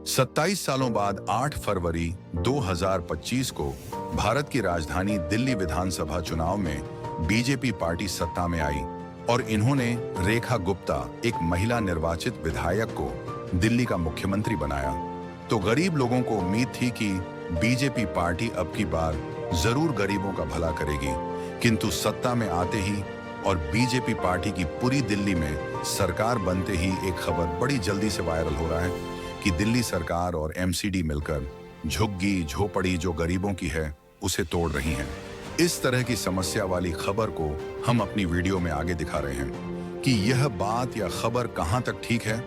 27 सालों बाद 8 फरवरी 2025 को भारत की राजधानी दिल्ली विधानसभा चुनाव में बीजेपी पार्टी सत्ता में आई और इन्होंने रेखा गुप्ता, एक महिला निर्वाचित विधायक को दिल्ली का मुख्यमंत्री बनाया। तो गरीब लोगों को उम्मीद थी कि बीजेपी पार्टी अब की बार जरूर गरीबों का भला करेगी, किंतु सत्ता में आते ही और बीजेपी पार्टी की पूरी दिल्ली में सरकार बनते ही एक खबर बड़ी जल्दी से वायरल हो रहा है कि दिल्ली सरकार और एमसीडी मिलकर झुग्गी झोपड़ी जो गरीबों की है उसे तोड़ रही हैं। इस तरह की समस्या वाली खबर को हम अपनी वीडियो में आगे दिखा रहे हैं कि यह बात या खबर कहां तक ठीक है।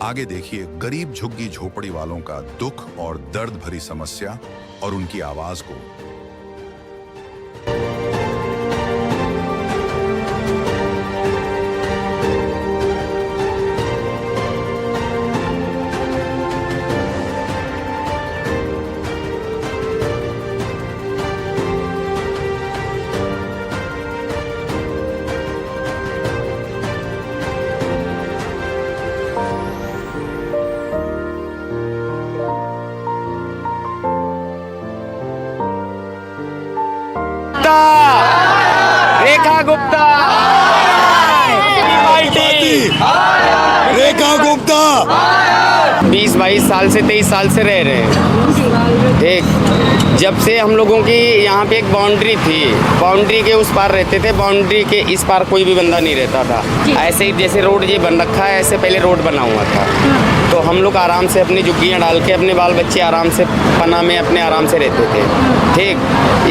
आगे देखिए गरीब झुग्गी झोपड़ी वालों का दुख और दर्द भरी समस्या और उनकी आवाज को। रेखा गुप्ता, रेखा गुप्ता 20-22 साल से 23 साल से रह रहे हैं। एक जब से हम लोगों की यहाँ पे एक बाउंड्री थी, बाउंड्री के उस पार रहते थे, बाउंड्री के इस पार कोई भी बंदा नहीं रहता था। ऐसे ही जैसे रोड ये बन रखा है, ऐसे पहले रोड बना हुआ था। तो हम लोग आराम से अपनी झुग्गियाँ डाल के अपने बाल बच्चे आराम से पना में अपने आराम से रहते थे। ठीक,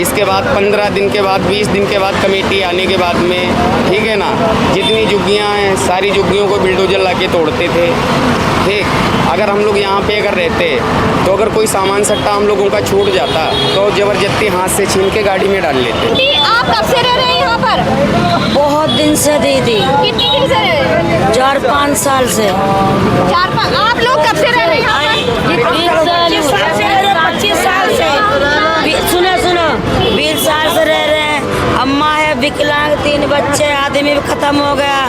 इसके बाद 15 दिन के बाद 20 दिन के बाद कमेटी आने के बाद में, ठीक है ना, जितनी झुग्गियाँ हैं सारी झुग्गियों को बिल्डोजर ला के तोड़ते थे। ठीक, अगर हम लोग यहाँ पे अगर रहते तो अगर कोई सामान सट्टा हम लोगों का छूट जाता तो ज़बरदस्ती हाथ से छीन के गाड़ी में डाल लेते। आप कब से रह रहे हैं यहाँ पर? बहुत दिन से दीदी। कितने दिन से रह रहे हैं? 4-5 साल से। 4-5। आप लोग कब से रह रहे हैं यहाँ पर? 25 साल से। सुनो 20 साल से रह रहे हैं। अम्मा है विकलांग, 3 बच्चे, आदमी भी खत्म हो गया।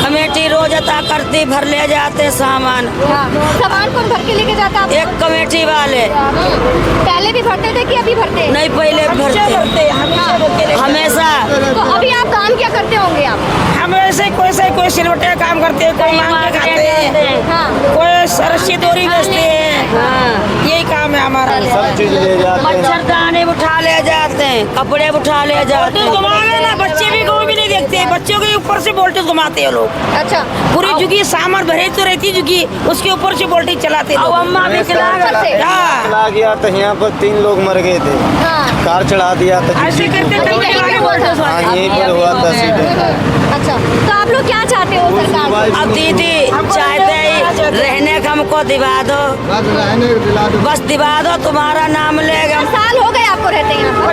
कमेटी रोज अता करती, भर ले जाते सामान। सामान कौन भर के लेके जाता? एक कमेटी वाले। पहले भी भरते थे कि अभी भरते? नहीं, पहले भरते हमेशा। तो अभी आप काम क्या करते होंगे आप? हम ऐसे कोई सिलवटे का काम करते हैं, कोई मांग के खाते हैं, कोई सरसी डोरी बेचते हैं। यही काम है हमारा। सब चीज ले जाते हैं, मच्छरदानी उठा ले जाते हैं, कपड़े उठा ले जाते हैं। घुमावे ना, बच्चे भी कोई भी नहीं देखते, बच्चों के ऊपर से वोल्टेज घुमाते हैं लोग। अच्छा, पूरी जुगी सामान भरे तो रहती जुगी, उसके ऊपर से वोल्टेज चलाते लोग। अम्मा भी चला चला गया तो यहाँ पर 3 लोग मर गए थे। कार चढ़ा दिया था, ऐसे करते हाँ यहीं पर हुआ था सीधे। अच्छा, तो आप लोग क्या चाहते हो सरकार से? अब दीदी चाहते ही रहने का हमको दिवा दो, बस दिवा दो, तुम्हारा नाम लेगा। साल हो गए आपको रहते हैं यहाँ पर?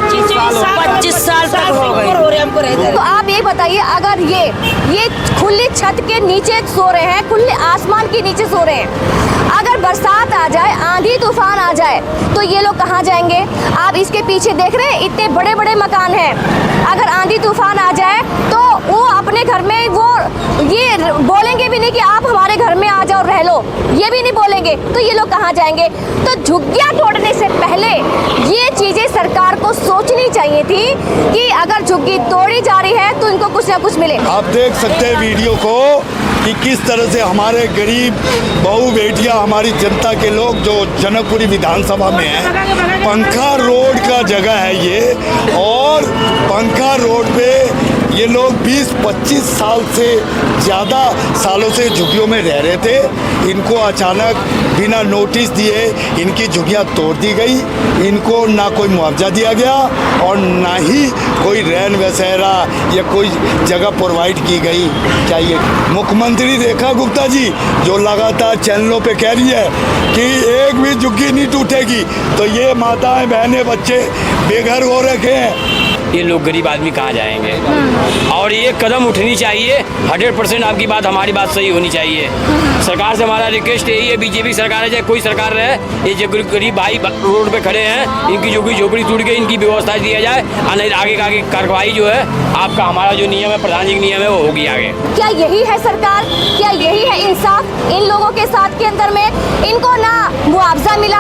25 साल तक हो गए। तो आप ये बताइए, अगर ये खुली छत के नीचे सो रहे हैं, खुले आसमान के नीचे सो रहे हैं, अगर बरसात आ जाए, आंधी तूफान आ जाए तो ये लोग कहाँ जाएंगे? आप इसके पीछे देख रहे हैं, इतने बड़े बड़े मकान हैं। अगर आंधी तूफान आ जाए तो वो अपने घर में वो ये बोलेंगे भी नहीं कि आप हमारे घर में आ जाओ रह लो, ये भी नहीं बोलेंगे। तो ये लोग कहाँ जाएंगे? तो झुग्गियाँ तोड़ने से पहले ये चीजें सरकार को सोचनी चाहिए थी कि अगर झुग्गी तोड़ी जा रही है तो इनको कुछ ना कुछ मिले। आप देख सकते हैं वीडियो को कि किस तरह से हमारे गरीब बहू बेटियां, हमारी जनता के लोग जो जनकपुरी विधानसभा में है, पंखा रोड का जगह है ये, और पंखा रोड पे ये लोग 20-25 साल से ज़्यादा सालों से झुग्गियों में रह रहे थे। इनको अचानक बिना नोटिस दिए इनकी झुग्गियाँ तोड़ दी गई। इनको ना कोई मुआवजा दिया गया और ना ही कोई रैन बसेरा या कोई जगह प्रोवाइड की गई। क्या ये मुख्यमंत्री रेखा गुप्ता जी जो लगातार चैनलों पे कह रही है कि एक भी झुग्गी नहीं टूटेगी, तो ये माताएं बहनें बच्चे बेघर हो रखे हैं। ये लोग गरीब आदमी कहाँ जाएंगे? और ये कदम उठनी चाहिए। 100% आपकी बात, हमारी बात सही होनी चाहिए। सरकार से हमारा रिक्वेस्ट यही है, बीजेपी सरकार है चाहे कोई सरकार रहे, ये जो गरीब भाई रोड पे खड़े हैं, इनकी झोपड़ी टूट गई, इनकी व्यवस्था दिया जाए। नहीं आगे कार्रवाई जो है आपका, हमारा जो नियम है, प्रधान जी का नियम है, वो होगी आगे। क्या यही है सरकार? क्या यही है इंसाफ इन लोगों के साथ के अंदर में? इनको ना मुआवजा मिला,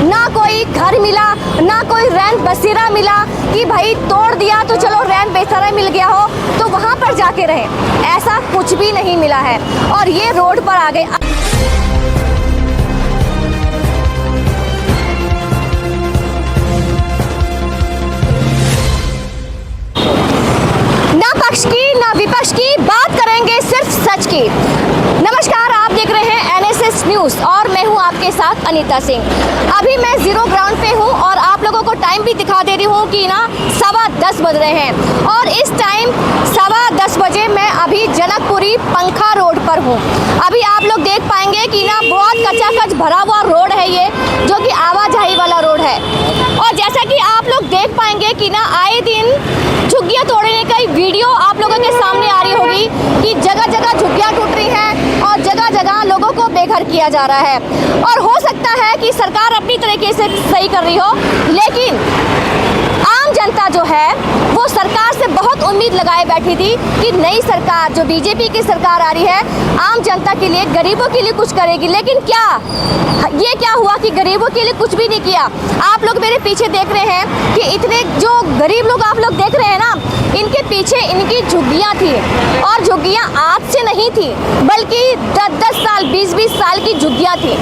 ना कोई घर मिला, ना कोई रैन बसेरा मिला कि भाई तोड़ दिया तो चलो रैन बसेरा मिल गया हो तो वहाँ पर जाके रहे, ऐसा कुछ भी नहीं मिला है और ये रोड पर आ गए। ना पक्ष की ना विपक्ष की, बात करेंगे सिर्फ सच की। नमस्कार, आप देख रहे हैं NSS न्यूज़ और मैं हूं आपके साथ अनीता सिंह। अभी मैं जीरो ग्राउंड पे हूं और आप लोगों को टाइम भी दिखा दे रही हूं कि ना 10:15 बज रहे हैं और इस टाइम 10:15 बजे मैं अभी जनकपुरी पंखा रोड पर हूं। अभी आप लोग देख पाएंगे कि ना बहुत कच्चा भरा हुआ रोड है ये, जो कि आवाजाही वाला रोड है और जैसा कि आप लोग देख पाएंगे कि ना आए दिन झुग्गियाँ तोड़ने का वीडियो आप लोगों के सामने आ रही होगी कि जगह जगह झुग्गियाँ टूट रही हैं और जगह जगह लोगों को बेघर किया जा रहा है। और हो सकता है कि सरकार अपनी तरीके से सही कर रही हो, लेकिन आम जनता जो है वो सरकार से बहुत उम्मीद लगाए बैठी थी कि नई सरकार जो बीजेपी की सरकार आ रही है आम जनता के लिए, गरीबों के लिए कुछ करेगी। लेकिन क्या हुआ कि गरीबों के लिए कुछ भी नहीं किया। आप लोग मेरे पीछे देख रहे हैं कि इतने जो गरीब लोग आप लोग देख रहे हैं ना, इनके पीछे इनकी झुग्गियाँ थी और झुग्गियाँ आज से नहीं थी बल्कि 10-10 साल 20-20 साल की झुग्गियाँ थी।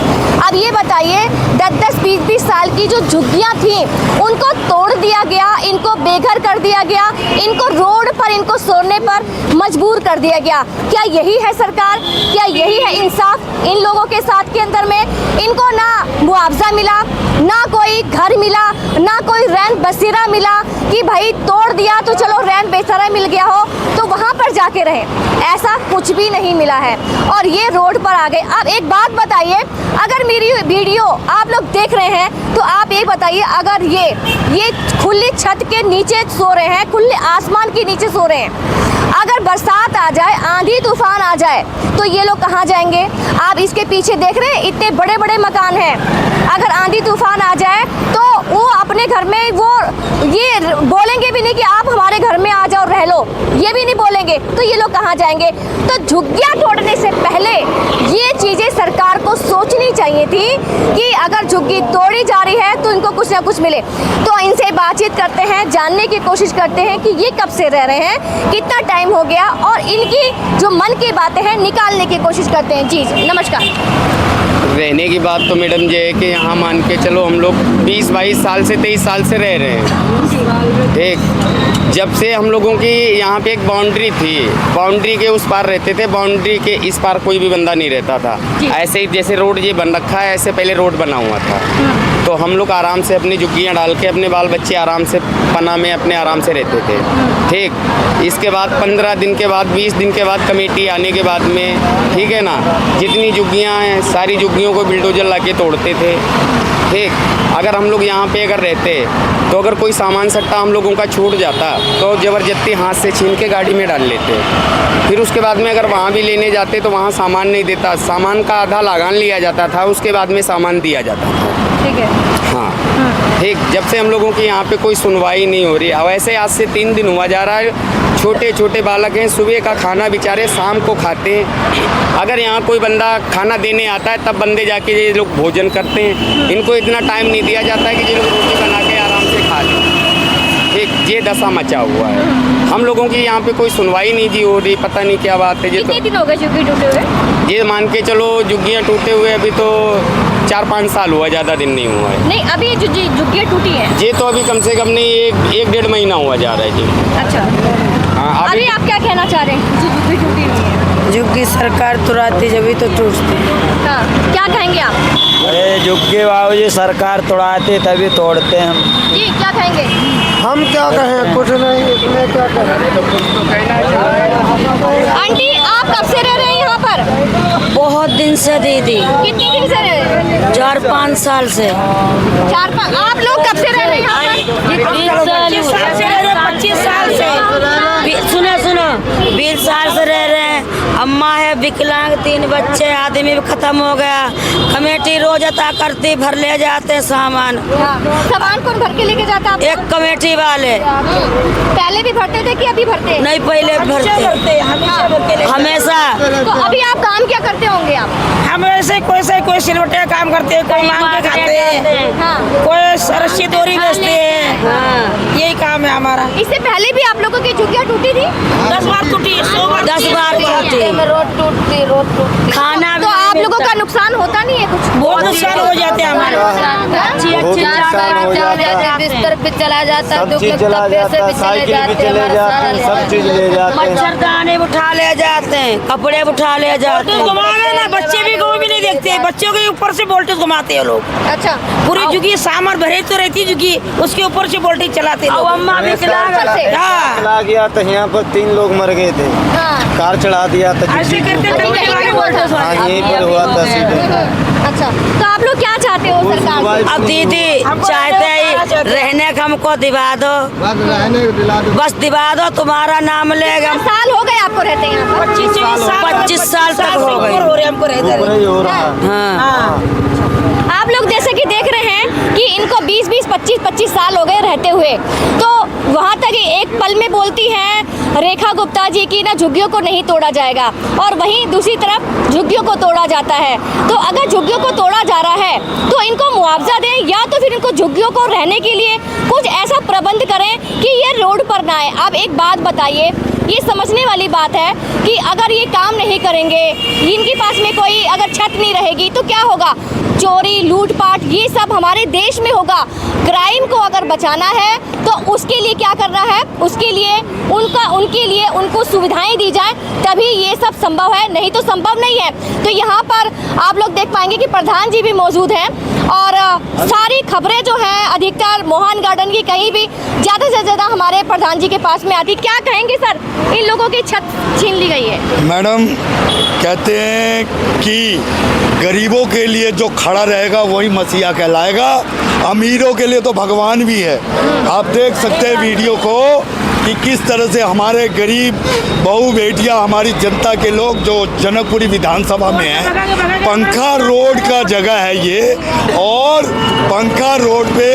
अब ये बताइए 10-10 20-20 साल की जो झुग्गियाँ थी उनको तोड़ दिया गया, इनको बेघर कर दिया गया, इनको रोड पर इनको सोने पर मजबूर कर दिया गया। क्या यही है सरकार? क्या यही है इंसाफ इन लोगों के साथ के अंदर में? इनको ना मुआवजा मिला, ना कोई घर मिला, ना कोई रैन बसेरा मिला कि भाई तोड़ दिया तो चलो रैन बसेरा मिल गया हो तो वहाँ पर जाके रहे, ऐसा कुछ भी नहीं मिला है और ये रोड पर आ गए। अब एक बात बताइए, अगर मेरी वीडियो आप लोग देख रहे हैं तो आप ये बताइए, अगर ये खुली छत के नीचे सो रहे हैं, खुले आसमान के नीचे सो रहे हैं, अगर बरसात आ जाए, आंधी तूफान आ जाए तो ये लोग कहाँ जाएंगे? आप इसके पीछे देख रहे हैं इतने बड़े बड़े मकान हैं, अगर आंधी तूफान आ जाए तो वो अपने घर में वो ये बोलेंगे भी नहीं कि आप हमारे घर में आ जाओ रह लो, ये भी नहीं बोलेंगे, तो ये लोग कहाँ जाएंगे? तो झुग्गियाँ तोड़ने से पहले ये चीज़ें सरकार को सोचनी चाहिए थी कि अगर झुग्गी तोड़ी जा रही है तो इनको कुछ ना कुछ मिले। तो इनसे बातचीत करते हैं, जानने की कोशिश करते हैं कि ये कब से रह रहे हैं, कितना टाइम हो गया और इनकी जो मन की बातें हैं निकालने की कोशिश करते हैं। जी नमस्कार। रहने की बात तो मैडम ये है कि यहाँ मान के चलो हम लोग 20-22 साल से 23 साल से रह रहे हैं। एक जब से हम लोगों की यहाँ पे एक बाउंड्री थी, बाउंड्री के उस पार रहते थे, बाउंड्री के इस पार कोई भी बंदा नहीं रहता था। ऐसे ही जैसे रोड ये बन रखा है ऐसे पहले रोड बना हुआ था, तो हम लोग आराम से अपनी झुग्गियाँ डाल के अपने बाल बच्चे आराम से पना में अपने आराम से रहते थे। ठीक, इसके बाद 15 दिन के बाद 20 दिन के बाद कमेटी आने के बाद में, ठीक है ना, जितनी झुग्गियाँ हैं सारी झुग्गियों को बिल्डोजर ला के तोड़ते थे। ठीक, अगर हम लोग यहाँ पे अगर रहते तो अगर कोई सामान सट्टा हम लोगों का छूट जाता तो ज़बरदस्ती हाथ से छीन के गाड़ी में डाल लेते। फिर उसके बाद में अगर वहाँ भी लेने जाते तो वहाँ सामान नहीं देता, सामान का आधा लगान लिया जाता था, उसके बाद में सामान दिया जाता था। ठीक है। हाँ ठीक, जब से हम लोगों की यहाँ पे कोई सुनवाई नहीं हो रही है। वैसे आज से 3 दिन हुआ जा रहा है, छोटे छोटे बालक हैं, सुबह का खाना बेचारे शाम को खाते हैं। अगर यहाँ कोई बंदा खाना देने आता है तब बंदे जाके ये लोग भोजन करते हैं, इनको इतना टाइम नहीं दिया जाता है कि ये लोग रोटी बना के आराम से खा लें। ठीक, ये दशा मचा हुआ है। हम लोगों की यहाँ पे कोई सुनवाई नहीं जी हो रही, पता नहीं क्या बात है। कितने दिन हो गए झुग्गी टूटे हुए? ये मान के चलो झुग्गियाँ टूटे हुए अभी तो 4-5 साल हुआ, ज़्यादा दिन नहीं हुआ है। नहीं, अभी झुग्गियाँ टूटी हैं ये तो अभी कम से कम नहीं एक 1-1.5 महीना हुआ जा रहा है जी। अच्छा, हाँ, अभी आप क्या कहना चाह रहे हैं? जो झुग्गी टूटी हुई है, झुग्गी सरकार तुराती जब तो टूटती। हाँ, क्या कहेंगे आप? अरे झुग्गी बाबू जी सरकार तोड़ाती तभी तोड़ते हैं हम। जी क्या कहेंगे? हम क्या कहें, कुछ नहीं, इसमें क्या कहें। आंटी आप कब से रह रहे हैं यहाँ पर? बहुत दिन से दीदी, कितने दिन से रह रहे हैं? 4-5 साल से। 4-5। आप लोग कब से रह रहे हैं यहाँ पर? 25 साल से। सुनो 20 साल से रह रहे हैं। अम्मा है विकलांग, 3 बच्चे, आदमी भी खत्म हो गया। कमेटी रोज अता करती, भर ले जाते सामान। सामान कौन भर के लेके जाता है? एक कमेटी वाले। पहले भी भरते थे कि अभी भरते हैं? नहीं, पहले भरते हमेशा। तो अभी आप काम क्या करते होंगे आप? हम ऐसे कोई सिलवटे का काम करते हैं, कोई मांग के खाते हैं, कोई रस्सी डोरी बेचते हैं। यही काम है हमारा। इससे पहले भी आप लोगों की झुग्गियाँ टूटी थी? 10 बार टूटी, 10 बार टूटी। रोड टूटती। खाना तो आप लोगों का नुकसान होता नहीं है कुछ? बहुत नुकसान हो जाते हैं हमारे। बिस्तर पे चला जाता है, सब चीज चला जाता है, साइकिल भी चले जाते हैं, सब चीज ले जाते हैं। मच्छरदानी उठा ले जाते हैं, कपड़े उठा ले जाते हैं। घुमावे ना, बच्चे भी कोई भी नहीं देखते, बच्चों के ऊपर से वोल्टेज घुमाते हैं लोग। अच्छा, पूरी जुगी सामान भरे तो रहती जुगी, उसके ऊपर से वोल्टेज चलाते हैं लोग। अम्मा भी हाँ। चला गया तो यहाँ पर 3 लोग मर गए थे। कार चढ़ा दिया था, ऐसे करते हाँ यहीं पर हुआ था सीधे। अच्छा, तो आप लोग क्या चाहते हो सरकार से? अब दीदी चाहते हैं रहने का हमको दिवा दो, बस दिवा दो, तुम्हारा नाम लेगा। कितने साल हो गए आपको रहते हैं यहाँ पर? 25 साल तक हो गए। हमको रहते ऊपर ही हो रहा है। हाँ, आप लोग जैसे कि देख रहे हैं कि इनको 20-20, 25-25 साल हो गए रहते हुए, तो वहाँ तक एक पल में बोलती हैं रेखा गुप्ता जी की ना झुग्गियों को नहीं तोड़ा जाएगा, और वहीं दूसरी तरफ झुग्गियों को तोड़ा जाता है। तो अगर झुग्गियों को तोड़ा जा रहा है तो इनको मुआवजा दें, या तो फिर इनको झुग्गियों को रहने के लिए कुछ ऐसा प्रबंध करें कि ये रोड पर ना आए। आप एक बात बताइए, ये समझने वाली बात है कि अगर ये काम नहीं करेंगे, इनके पास में कोई अगर छत नहीं रहेगी तो क्या होगा? चोरी, लूटपाट, ये सब हमारे देश में होगा। क्राइम को अगर बचाना है तो उसके लिए क्या करना है? उसके लिए उनके लिए उनको सुविधाएं दी जाए, तभी ये सब संभव है, नहीं तो संभव नहीं है। तो यहाँ पर आप लोग देख पाएंगे कि प्रधान जी भी मौजूद हैं, और सारी खबरें जो हैं अधिकतर मोहन गार्डन की कहीं भी ज़्यादा से ज़्यादा हमारे प्रधान जी के पास में आती। क्या कहेंगे सर, इन लोगों की छत छीन ली गई है? मैडम, कहते हैं कि गरीबों के लिए जो खड़ा रहेगा वही मसीहा कहलाएगा, अमीरों के लिए तो भगवान भी है। आप देख सकते हैं वीडियो को कि किस तरह से हमारे गरीब बहू बेटियां, हमारी जनता के लोग जो जनकपुरी विधानसभा में हैं, पंखा रोड का जगह है ये, और पंखा रोड पे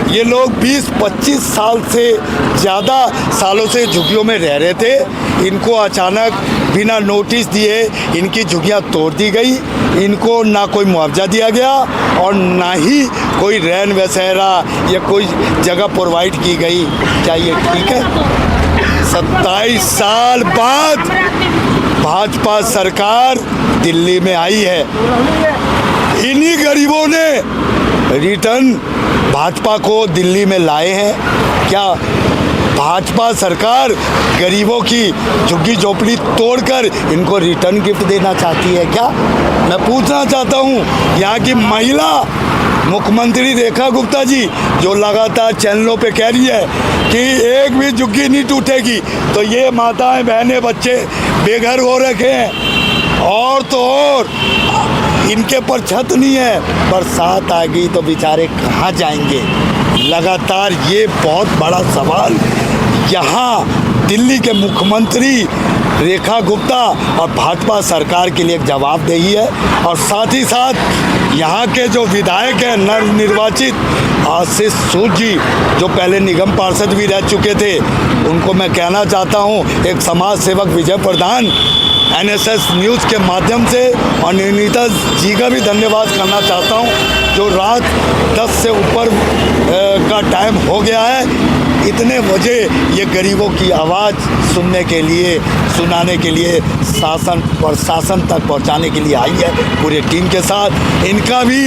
ये लोग 20-25 साल से ज़्यादा सालों से झुग्गियों में रह रहे थे। इनको अचानक बिना नोटिस दिए इनकी झुग्गियाँ तोड़ दी गई। इनको ना कोई मुआवजा दिया गया और ना ही कोई रैन बसेरा या कोई जगह प्रोवाइड की गई। क्या ये ठीक है? 27 साल बाद भाजपा सरकार दिल्ली में आई है। इन्हीं गरीबों ने रिटर्न भाजपा को दिल्ली में लाए हैं। क्या भाजपा सरकार गरीबों की झुग्गी झोपड़ी तोड़कर इनको रिटर्न गिफ्ट देना चाहती है क्या? मैं पूछना चाहता हूँ यहाँ की महिला मुख्यमंत्री रेखा गुप्ता जी, जो लगातार चैनलों पे कह रही है कि एक भी झुग्गी नहीं टूटेगी, तो ये माताएं, बहनें, बच्चे बेघर हो रखे हैं। और तो और इनके पर छत नहीं है, बरसात आ गई तो बेचारे कहाँ जाएंगे? लगातार ये बहुत बड़ा सवाल यहाँ दिल्ली के मुख्यमंत्री रेखा गुप्ता और भाजपा सरकार के लिए एक जवाबदेही है। और साथ ही साथ यहाँ के जो विधायक हैं नवनिर्वाचित आशीष सूद जी, जो पहले निगम पार्षद भी रह चुके थे, उनको मैं कहना चाहता हूँ, एक समाज सेवक विजय प्रधान NSS न्यूज़ के माध्यम से, और निर्णीता जी का भी धन्यवाद करना चाहता हूँ, जो रात 10 से ऊपर का टाइम हो गया है, इतने बजे ये गरीबों की आवाज़ सुनने के लिए, सुनाने के लिए, शासन प्रशासन तक पहुंचाने के लिए आई है पूरे टीम के साथ। इनका भी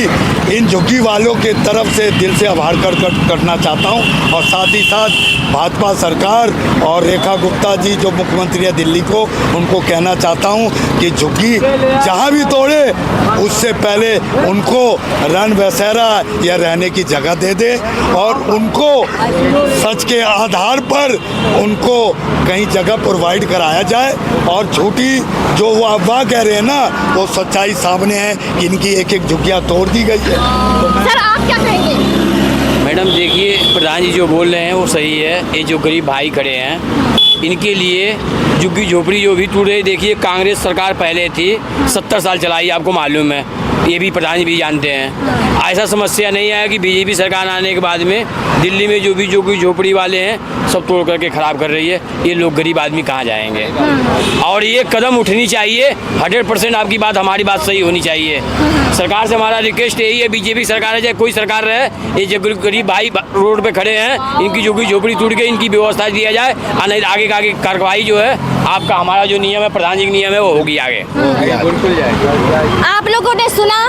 इन झुग्गी वालों के तरफ से दिल से आभार करना चाहता हूं। और साथ ही साथ भाजपा सरकार और रेखा गुप्ता जी जो मुख्यमंत्री है दिल्ली को, उनको कहना चाहता हूं कि झुग्गी जहां भी तोड़े उससे पहले उनको रन बसेरा या रहने की जगह दे दे, और उनको सच के आधार पर उनको कहीं जगह प्रोवाइड कराया जाए। और झूठी जो वो अफवाह कह रहे हैं ना, वो सच्चाई सामने है कि इनकी एक एक झुग्गियाँ तोड़ दी गई है। सर आप क्या कहेंगे? मैडम देखिए, प्रधान जी जो बोल रहे हैं वो सही है। ये जो गरीब भाई खड़े हैं इनके लिए झुग्गी झोपड़ी जो भी टूट रही, देखिए कांग्रेस सरकार पहले थी 70 साल चलाई, आपको मालूम है, ये भी प्रधान जी भी जानते हैं। ऐसा समस्या नहीं है कि बीजेपी सरकार आने के बाद में दिल्ली में जो भी झुग्गी झोपड़ी वाले हैं सब तोड़ करके ख़राब कर रही है। ये लोग गरीब आदमी कहाँ जाएंगे? और ये कदम उठनी चाहिए 100%। आपकी बात, हमारी बात सही होनी चाहिए। सरकार से हमारा रिक्वेस्ट यही है, बीजेपी सरकार है चाहे कोई सरकार रहे, ये जो गरीब भाई रोड पे खड़े हैं इनकी झुग्गी झोपड़ी टूट गई, इनकी व्यवस्था दिया जाए, और नहीं आगे का आगे कार्रवाई जो है आपका हमारा जो नियम है, प्रधान जी का नियम है, वो होगी आगे। बिल्कुल जाएगा। आप लोगों ने सुना,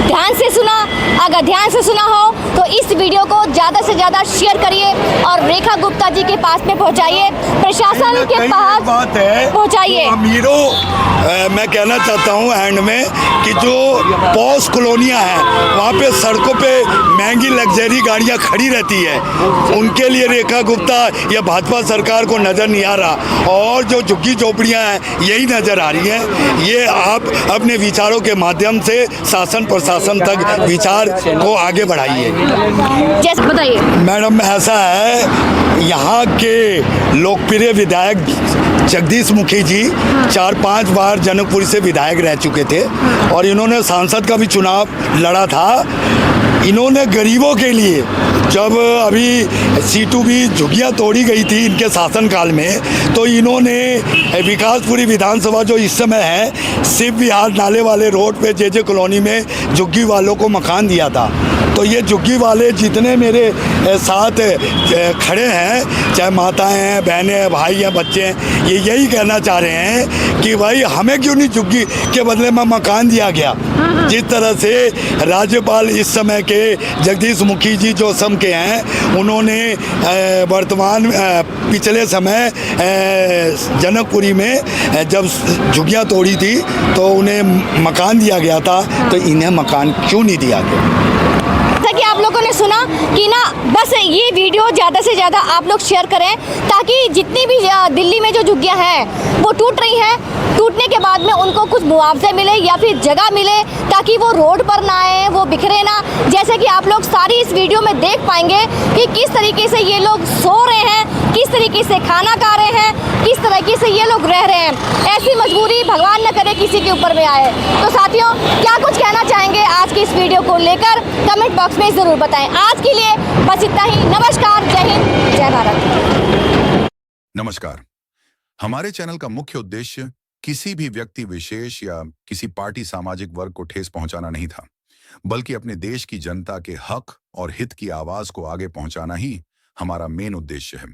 ध्यान से सुना। अगर ध्यान से सुना हो तो इस वीडियो को ज़्यादा से ज़्यादा शेयर करिए और रेखा गुप्ता जी के पास में पहुंचाइए, प्रशासन के पास बात है पहुंचाइए। अमीरों मैं कहना चाहता हूँ एंड में कि जो पॉश कॉलोनियाँ हैं वहाँ पे सड़कों पे महंगी लग्जरी गाड़ियाँ खड़ी रहती है, उनके लिए रेखा गुप्ता या भाजपा सरकार को नज़र नहीं आ रहा, और जो झुग्गी झोपड़ियाँ हैं यही नज़र आ रही हैं। ये आप अपने विचारों के माध्यम से शासन प्रशासन तक विचार को आगे बढ़ाइए। जैसे बताइए मैडम, ऐसा है, यहाँ के लोकप्रिय विधायक जगदीश मुखी जी 4-5 बार जनकपुरी से विधायक रह चुके थे और इन्होंने सांसद का भी चुनाव लड़ा था। इन्होंने गरीबों के लिए, जब अभी सीटू भी झुग्गियाँ तोड़ी गई थी इनके शासनकाल में, तो इन्होंने विकासपुरी विधानसभा जो इस समय है शिव विहार नाले वाले रोड पे जे कॉलोनी में झुग्गी वालों को मकान दिया था। तो ये झुग्गी वाले जितने मेरे साथ खड़े हैं, चाहे माताएं हैं, बहनें हैं, भाई हैं, बच्चे हैं, ये यही कहना चाह रहे हैं कि भाई हमें क्यों नहीं झुग्गी के बदले में मकान दिया गया। जिस तरह से राज्यपाल इस समय के जगदीश मुखी जी जो सम के हैं, उन्होंने वर्तमान पिछले समय जनकपुरी में जब झुग्गियाँ तोड़ी थी तो उन्हें मकान दिया गया था, तो इन्हें मकान क्यों नहीं दिया गया? जैसा कि आप लोगों ने सुना कि ना, बस ये वीडियो ज़्यादा से ज़्यादा आप लोग शेयर करें ताकि जितनी भी दिल्ली में जो झुग्गियाँ हैं वो टूट रही हैं, टूटने के बाद में उनको कुछ मुआवजे मिले या फिर जगह मिले ताकि वो रोड पर ना आए, वो बिखरे ना। जैसे कि आप लोग सारी इस वीडियो में देख पाएंगे कि किस तरीके से ये लोग सो रहे हैं, किस तरीके से खाना खा रहे हैं, किस तरीके से ये लोग रह रहे हैं। ऐसी मजबूरी भगवान न करे किसी के ऊपर में आए। तो साथियों, क्या कुछ कहना चाहेंगे आज की इस वीडियो को लेकर, कमेंट बॉक्स में ज़रूर बताएं। आज के लिए बस इतना ही। नमस्कार, जय हिंद, जय भारत। नमस्कार। हमारे चैनल का मुख्य उद्देश्य किसी भी व्यक्ति विशेष या किसी पार्टी सामाजिक वर्ग को ठेस पहुंचाना नहीं था, बल्कि अपने देश की जनता के हक और हित की आवाज को आगे पहुंचाना ही हमारा मेन उद्देश्य है।